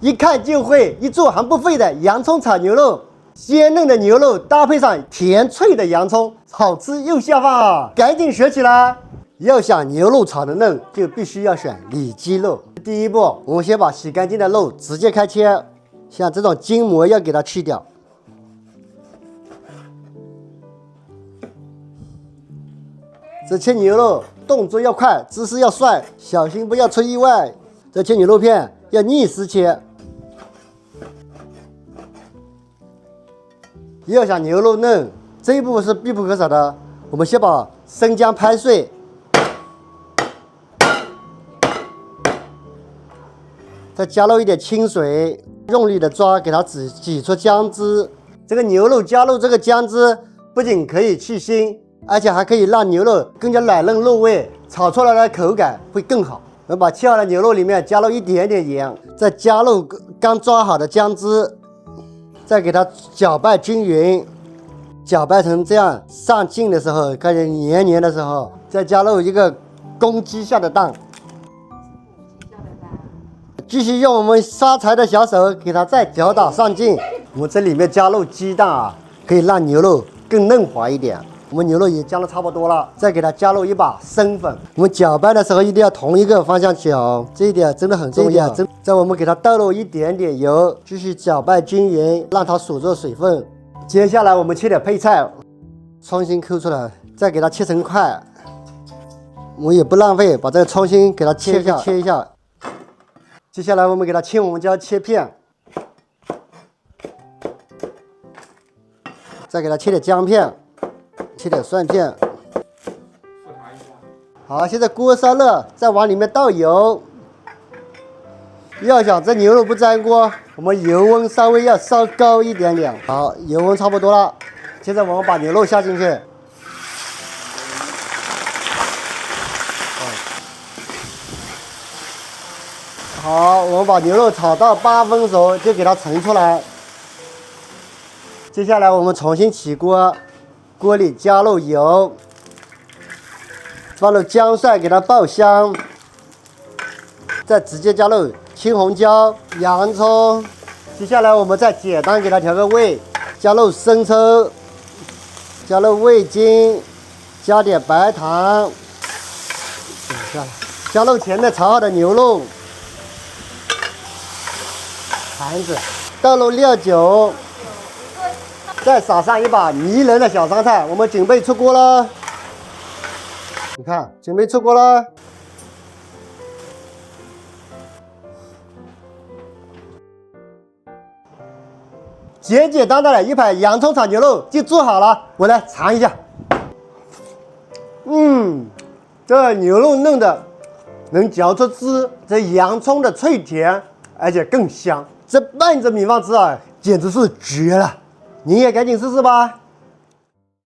一看就会，一做还不会的洋葱炒牛肉。鲜嫩的牛肉搭配上甜脆的洋葱，好吃又下饭啊！赶紧学起来！要想牛肉炒得嫩，就必须要选里脊肉。第一步，我们先把洗干净的肉直接开切，像这种筋膜要给它去掉。这切牛肉动作要快，姿势要帅，小心不要出意外。这切牛肉片要逆时切。要想牛肉嫩，这一步是必不可少的。我们先把生姜拍碎，再加入一点清水，用力的抓，给它挤出姜汁。这个牛肉加入这个姜汁，不仅可以去腥，而且还可以让牛肉更加软嫩入味，炒出来的口感会更好。我们把切好的牛肉里面加入一点点盐，再加入刚抓好的姜汁。再给它搅拌均匀，搅拌成这样上劲的时候，开始黏黏的时候，再加入一个公鸡下的蛋，继续用我们刷柴的小手给它再搅打上劲。我们这里面加入鸡蛋啊，可以让牛肉更嫩滑一点。我们牛肉也加的差不多了，再给它加入一把生粉。我们搅拌的时候一定要同一个方向搅，这一点真的很重要。再我们给它倒入一点点油，继续搅拌均匀，让它锁住水分。接下来我们切点配菜，葱心抠出来，再给它切成块。我也不浪费，把这个葱心给它切一下。接下来我们给它青红椒切片，再给它切点姜片。切点蒜片，好，现在锅烧热，再往里面倒油。要想这牛肉不粘锅，我们油温稍微要烧高一点点。好，油温差不多了，现在我们把牛肉下进去。好，我们把牛肉炒到8分熟，就给它盛出来。接下来我们重新起锅。锅里加入油，放入姜蒜给它爆香，再直接加入青红椒、洋葱。接下来我们再简单给它调个味，加入生抽，加入味精，加点白糖，加入前面炒好的牛肉，盘子，倒入料酒。再撒上一把迷人的小香菜，我们准备出锅了。你看，准备出锅了。简简单单的一盘洋葱炒牛肉就做好了，我来尝一下。这牛肉嫩的，能嚼出汁，这洋葱的脆甜，而且更香。这拌着米饭吃啊，简直是绝了。你也赶紧试试吧。